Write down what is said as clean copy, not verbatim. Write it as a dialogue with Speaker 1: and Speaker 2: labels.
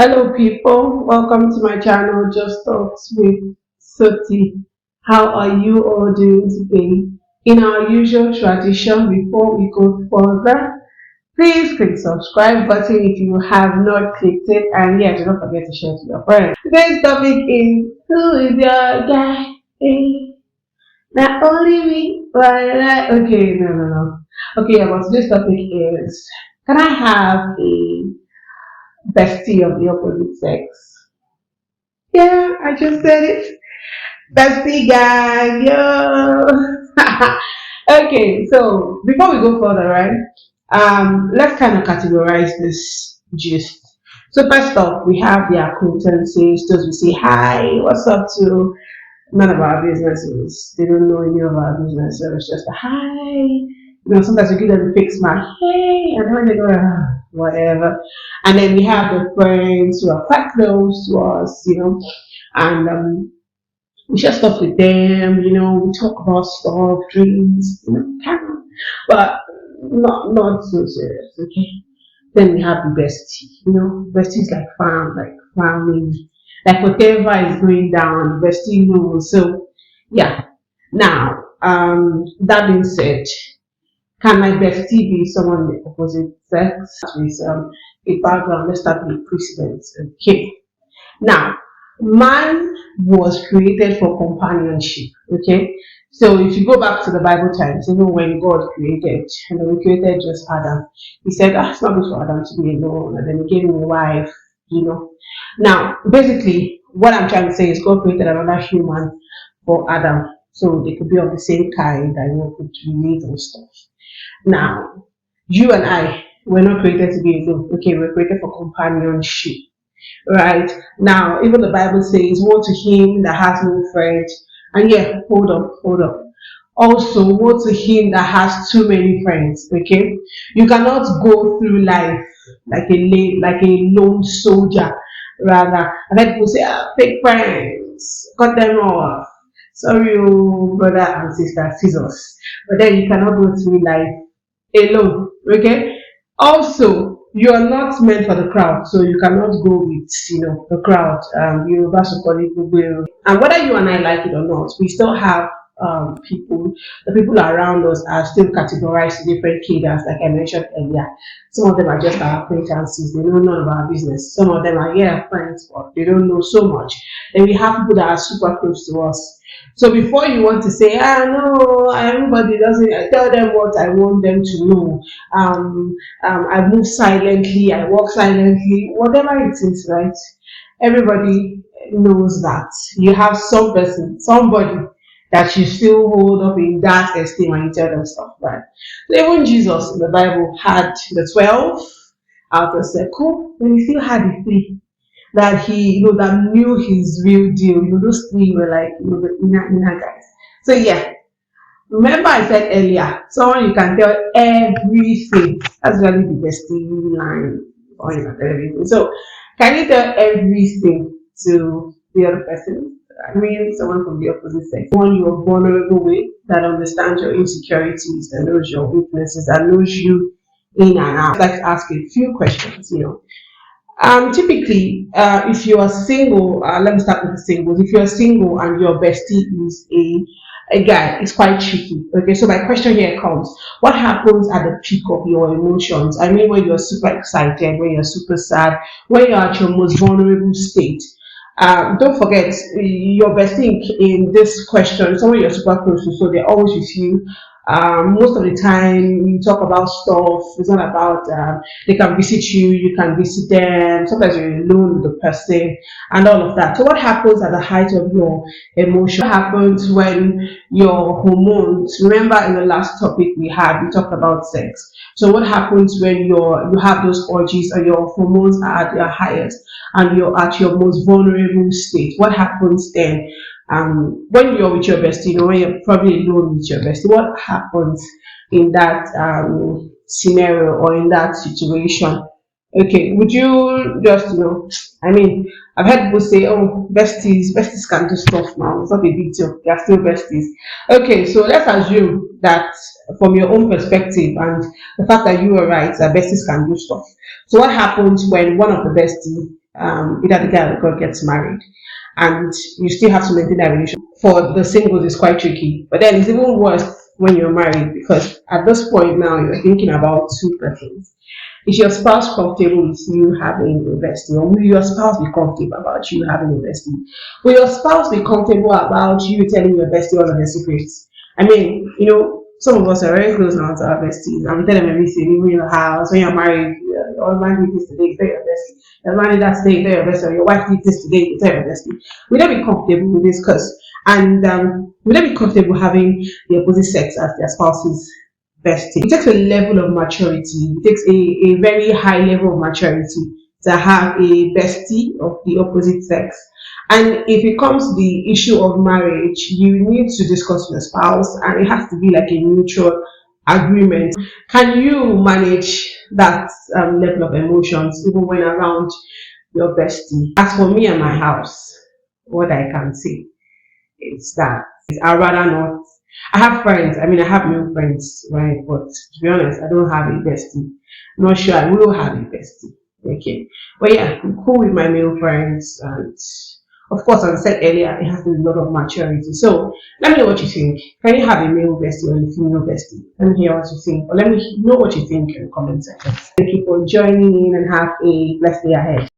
Speaker 1: Hello people, welcome to my channel Just Talks with Soti. How are you all doing today? In our usual tradition, before we go further, please click subscribe button if you have not clicked it, and yeah, do not forget to share to your friends. Today's topic is who is your guy? Not only me, but okay, no. Okay, but today's topic is, can I have a bestie of the opposite sex? Yeah, I just said it. Bestie gang, yo. Okay, so before we go further, right? Let's kind of categorize this gist. So first off, we have the acquaintances, those we say hi, what's up to. None of our businesses. They don't know any of our business, so it's just a hi. Sometimes we give them a fake smile, hey, and then they go, whatever. And then we have the friends who are quite close to us, and we share stuff with them, we talk about stuff, dreams, kind of, but not so serious, okay? Then we have the bestie, bestie is like family, like whatever is going down, the bestie knows. So yeah. Now, that being said, can my bestie be someone of the opposite sex? With a background, let's start with precedents. Okay. Now, man was created for companionship. Okay, so if you go back to the Bible times, even when God created, and then He created just Adam, He said, it's not good for Adam to be alone, and then He gave him a wife. Now, basically, what I'm trying to say is God created another human for Adam, so they could be of the same kind and could relate and stuff. Now, you and I were not created to be alone. Okay, we're created for companionship. Right now, even the Bible says, woe to him that has no friend. And yeah, hold up. Also, woe to him that has too many friends. Okay, you cannot go through life like a lone soldier. Rather, I've heard people say, fake friends, cut them off. Sorry, oh, brother and sister, scissors. But then you cannot go through life alone. Okay. Also, you are not meant for the crowd, so you cannot go with the crowd. And whether you and I like it or not, we still have the people around us are still categorized in different cadres, like I mentioned earlier. Some of them are just our acquaintances, they know none of our business. Some of them are friends, but they don't know so much. Then we have people that are super close to us. So before you want to say, no, everybody doesn't, I tell them what I want them to know. I move silently, I walk silently, whatever it is, right? Everybody knows that you have somebody that you still hold up in that esteem when you tell them stuff, right? So even Jesus in the Bible had the 12 outer circle, but he still had the three that he, that knew his real deal. Those three were like, the inner guys. So yeah, remember I said earlier, someone you can tell everything. That's really the bestie line on your television. So can you tell everything to the other person? I mean, someone from the opposite sex, one you're vulnerable with, that understands your insecurities, that knows your weaknesses, that knows you in and out. I'd like to ask you a few questions. Typically, if you are single, let me start with the singles. If you're single and your bestie is a guy, it's quite tricky. Okay, so my question here comes: what happens at the peak of your emotions? I mean, when you're super excited, when you're super sad, when you're at your most vulnerable state. Don't forget your bestie in this question, someone you're super close to, so they're always with you. Most of the time, you talk about stuff. It's not about they can visit you, you can visit them. Sometimes you're alone with the person, and all of that. So, what happens at the height of your emotion? What happens when your hormones? Remember, in the last topic we talked about sex. So, what happens when you have those orgies or your hormones are at their highest and you're at your most vulnerable state? What happens then? When you're with your bestie, when you're probably alone with your bestie, what happens in that scenario or in that situation? Okay, would you just, I mean, I've heard people say, oh, besties can do stuff now. It's not a big deal. They are still besties. Okay, so let's assume that from your own perspective and the fact that you are right, that besties can do stuff. So what happens when one of the besties either the guy or the girl gets married, and you still have to maintain that relationship. For the singles, it's quite tricky. But then it's even worse when you're married because at this point now you're thinking about two persons. Is your spouse comfortable with you having a bestie, or will your spouse be comfortable about you having a bestie? Will your spouse be comfortable about you telling your bestie all of their secrets? I mean, some of us are very close now to our besties. I'm telling them everything, even in your house, when you're married, your husband did this today, tell your bestie. Your husband did that today, tell your bestie. Or your wife did this today, tell your bestie. Will they be comfortable with this? And will they be comfortable having the opposite sex as their spouse's bestie? It takes a level of maturity. It takes a very high level of maturity to have a bestie of the opposite sex. And if it comes to the issue of marriage, you need to discuss with your spouse, and it has to be like a mutual agreement. Can you manage that level of emotions even when around your bestie? As for me and my house, what I can say is that I'd rather not. I have friends. I mean, I have male friends, right? But to be honest, I don't have a bestie. I'm not sure I will have a bestie. Okay. But yeah, I'm cool with my male friends. And of course, as I said earlier, it has to be a lot of maturity. So let me know what you think. Can you have a male bestie or a female bestie? Let me hear what you think. Or let me know what you think in the comment section. Thank you for joining in and have a blessed day ahead.